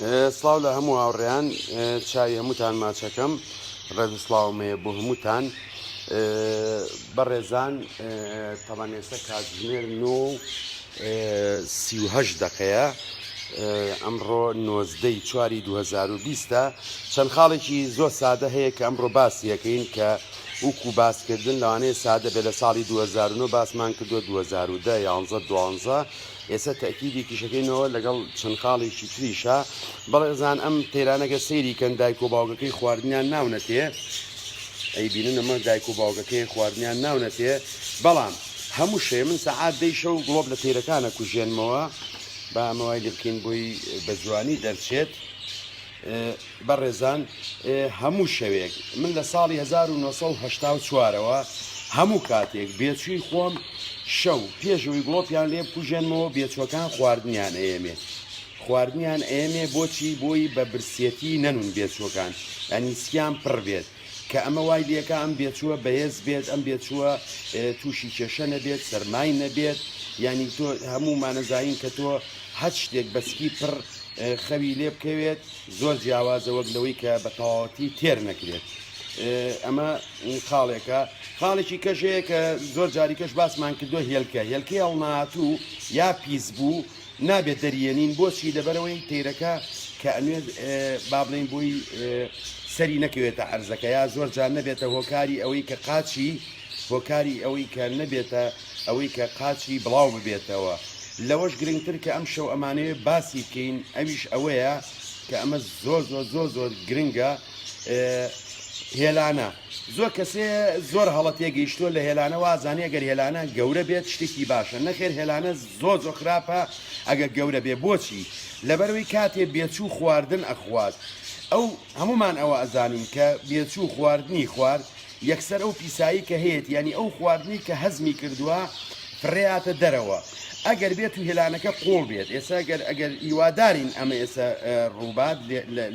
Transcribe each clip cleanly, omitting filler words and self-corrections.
سڵاو لە هەموو هاوڕێیان چای هەمووتان ماچەکەم ڕێزسڵاومەیە بۆ هەمووتان بەڕێزان تەمان ئێستا کاتژمێر 9:38 دقەیە ئەمڕۆ 19/4/2020 چەند خاڵێکی زۆر سادە هەیە کە ئەمڕۆ باسیەکەین کە وەکو باسکردن لەوانەیە سادە بێ لە ساڵی 2009 باسمان کردووە 2010 11 ئێستا تەکیدی کیشەکەینەوە لەگەڵ چەند خاڵێکی تریشە بەڵێزان ئەم تێرانەگە سەیری کەن دایک و باوگەکەی خواردنیان ناونەتێ ئەی بینن ئەمە دایک و باوگەکەی خواردنیان ناونەتێ بەڵام هەموو شێ من سەعات دەی شەو گڵۆب لە تێرەکانە کوژێنمەوە با ئەمەوای لێ بکەین بۆی بە جوانی دەرچێت بەڕێزان هەموو شەوێک من لە ساڵی 1984ەوە هەموو کاتێک بێچووی خۆم شەو پێشەوەی گڵۆپیان لێ بکوژێنمەوە بێچووەکان خواردنیان ئێمێ خواردنیان ئێمێ بۆچی بۆی بە برسێتی نەنون بێچووەکان ئەنی سیان پڕ بێت کە ئەمە وای لێکە ئەم بێچووە بەهێز بێت ئەم بێچووە تووشی کێشە نەبێت سەرمای نەبێت ینی تۆ هەموو کە تۆ هەچ شتێک بەسکی پڕ خەوی لێ بکەوێت زۆر جیاوازە وەک لەوەی کە بە تەواوەتی تێر نەکرێت ئەمە خاڵێکە خاڵێکی کەژەیە کە زۆر جاری کەش باسمان کردووە هێلکەی هەڵناهاتوو یا پیس بوو نابێت دەریێنین بۆچی لەبەرەوەی تێرەکە کە ئەنوێت با بڵین بووی سەری نەکەوێتە عەرزەکە یا زۆر جار نەبێتە هۆکاری ئەوەی کە قاچی هۆکاری ئەوەی کە نەبێتە ئەوەی کە قاچی بڵاو ببێتەوە لەوەش گرنگتر کە ئەم شەو ئەمانەیە باسی بکەین ئەویش ئەوەیە کە ئەمە زۆر گرنگە هێلانە زۆر کەسێ زۆر هەڵە تێگەیشتووە لە هێلانە وازانێ ئەگەر هێلانە گەورە بێت شتێکی باشە نەخێر هێلانە زۆر خراپە ئەگەر گەورە بێ بۆچی لەبەرەوەی کاتێ بێچوو خواردن ئەخوات ئەو هەمومان ئەوە ئەزانین کە بێچوو خواردنی خوارد یەکسەر ئەو پیسایی کە هەیەت ینی ئەو خواردنی کە هەزمی کردووە فڕێاتە دەرەوە ئەگەر بێت و هێلانەکە قوڵ بێت ئێستا ئەگەر هیوادارین ئەمە ئێستا ڕووبات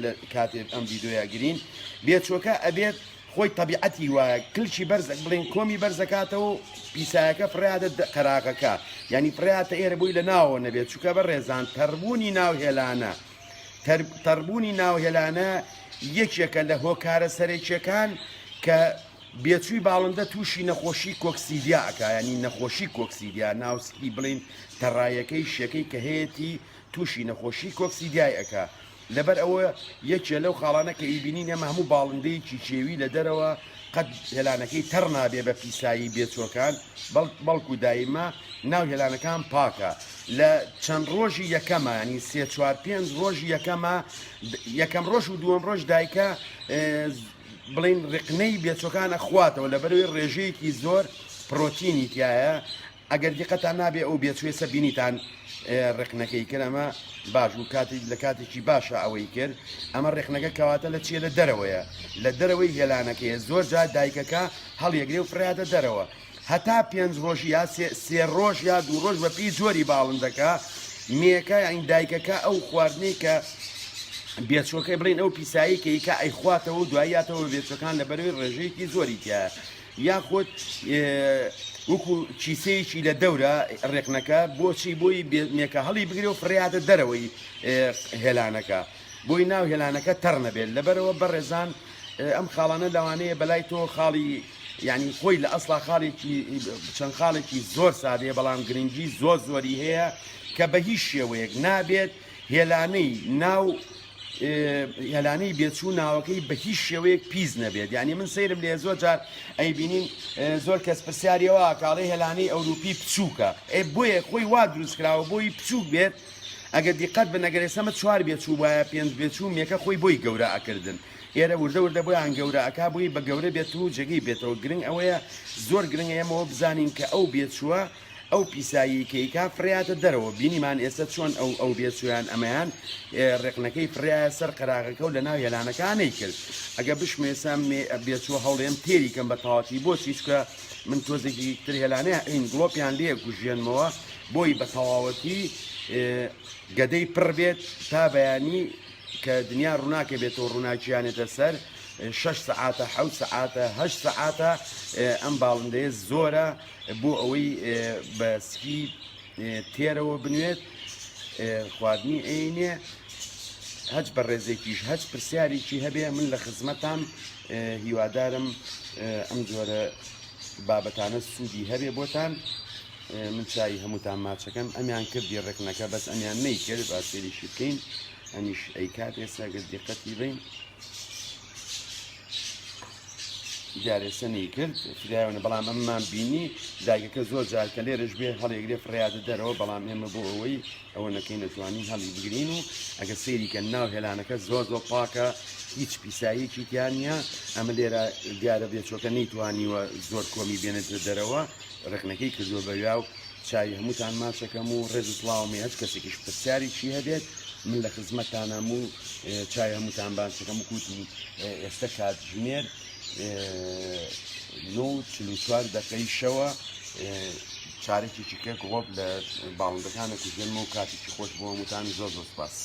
لە کاتێک ئەم ڤیدۆیا گرین بێچۆکە ئەبێت خۆی تەبیعەتی وایە کلچی بەرزەک بڵین کۆمی بەرزەکاتەوە پیسایەکە فڕیادە قەراغەکە ینی فڕیاتە ئێرە بووی لە ناوە نەبێت چووکە بە ڕێزان تەربوونی ناو هێلانە یەکێکە لە هۆکارە سەرێکیەکان کە بێچووی باڵندە تووشی نەخۆشی کۆکسیدیاکە ینی نەخۆشی کۆکسیدیا ناوسکی بڵین تەڕایەکەی شەکەی کە هەیەی تووشی نەخۆشی کۆکسیدیای ئەکا لەبەر ئەوە یەکێ لەو خاڵانە کە ئیبینین ئەمە هەموو باڵندەیەکی چێوی لە دەرەوە قەت هێلانەکەی تەڕ نابێ بە پیسایی بێچۆکان بەڵکو دایما ناو هێلانەکان پاکە لە چەند ڕۆژی یەکەمە ینی 3-4-5 ڕۆژی یەکەم ڕۆژ و دووەم ڕۆژ دایکە بڵین ڕقنەی بێچۆکان ئەخواتەوە لەبەرەوەی ڕێژەیەکی زۆر پرۆتینی تایە ئەگەر دیقەتان نابێ ئەو بێچوێسە بینیتان ڕقنەکەی کرد ئەمە باش و لە کاتێکی باشە ئەوەی کرد ئەمە ڕێخنەکە کەواتە لە چیە لە دەرەوەیە لە دەرەوەی هێلانەکەیە زۆر جار دایکەکە هەڵیەگرێ و فراتە دەرەوە هەتا 5 ڕۆژ یا 3 ڕۆژ یا 2 ڕۆژ بە پێی زۆری باڵندەکە میەکە ئەین دایکەکە ئەو خواردنەی کە بێچۆکەی بڵین ئەو پیسایی کە ئەیخواتەوە و دوایاتەوە بێچەکان لە بەرەوەی ڕێژەیەکی زۆری تایە یاخۆت وەکو چیسەیەکی لە دەورە ڕێکنەکە بۆچی بۆی مێکە هەڵی بگرێ و فڕیاتە دەرەوەی هێلانەکە بۆی ناو هێلانەکە تەڕ نەبێت لەبەرەوە بەڕێزان ئەم خاڵانە لەوانەیە بەلای تۆ خاڵی ینی خۆی لە ئەسڵا چەند خاڵێکی زۆر سادەیە بەڵام گرنگی زۆری هەیە کە بە هیچ شێوەیەک نابێت هێلانەی بێچوو ناوەکەی بە هیچ شێوەیەک پیس نەبێت ینی من سەیرم لێ زۆر جار ئەیبینین زۆر کەس پرسیاریەوە کاڵی هێلانەی ئەوروپی بچووکە بۆیە خۆی وا دروستکراوە بۆی بچووک بێت ئەگەر دیقەت بنەگەرێسەمە 4 بێچوو وایە 5 بێچوو مێکە خۆی بۆی گەورە ئەکردن ئێرە وردە بۆیان گەورە ئەکا بووی بە گەورە بێت و جێگەی بێتەوە گرنگ ئەوەیە زۆر گرنگە ئێمەوە بزانین کە ئەو بێچووە ئەو پیسایی کەیکا فڕیاتە دەرەوە بینیمان ئێستا چۆن ئەو بێچویان ئەمەیان ڕێقنەکەی فڕایە سەر قەراغەکە و لە ناو هێلانەکانەی کرد ئەگە بشمێسم بێچووە هەوڵێم تێری کەم بە تەواتی بۆچی چکە من تۆزێکی تر هێلانەیە ئین گڵۆپیان لێ کوژێنمەوە بۆی بە تەواوەتی گەدەی پڕ بێت تا بەیانی کە دنیا ڕووناکە بێتەوە ڕووناکییانێتە سەر 6 سعاتە 7 سعاتە 8 سعاتە ئەم باڵندەیە زۆرە بۆ ئەوەی بەسکی تێرەوە بنوێت خواردنی عینێ هەچ بە ڕێزێکیش هەچ پرسیارێکی هەبێ من لە خزمەتان هیوادارم ئەم جۆرە بابەتانە سوودی هەبێ بۆتان. من چای هەمووتان ماچەکەم ئەمیان کردی ڕێکنەکە بەس ئەمیان نەیکرد با سێریشی بکەین ئەمیش ئەیکات ئێستا گەر دیقەتی بین جارێسە نەیکرد فرایەوەنە بەڵام ئەممان بینی داگەکە زۆر جارکە لێرەش بێ هەڵێگرێ فڕیادە دەرەوە بەڵام ئێمە بۆ ئەوەی ئەوە نەکەی نەتوانین هەڵی بگرین و ئەگە سێریکە ناو هێلانەکە زۆر پاکە هیچ پیساییەکی تیان نییە ئەمە لێرە دیارە بێچۆکە نەیتوانیوە زۆر کۆمی بێنێتە دەرەوە ڕێکنەکەی کردووە بەویا و چای هەمووتان ماچەکەم و ڕێز و سڵاومی هەچ کەسێکیش پرسیارێکی هەبێت من لە خزمەتتانم و چای هەمووتان بانچەکەم و کوتی ئێستا کاتژمێر 9:44 دقەی شەوە چارێکی کرد ڕۆب لە باڵندەکانە کوژێنمە و کاتێکی خۆش بۆ هەمووتان زۆر سوپاس.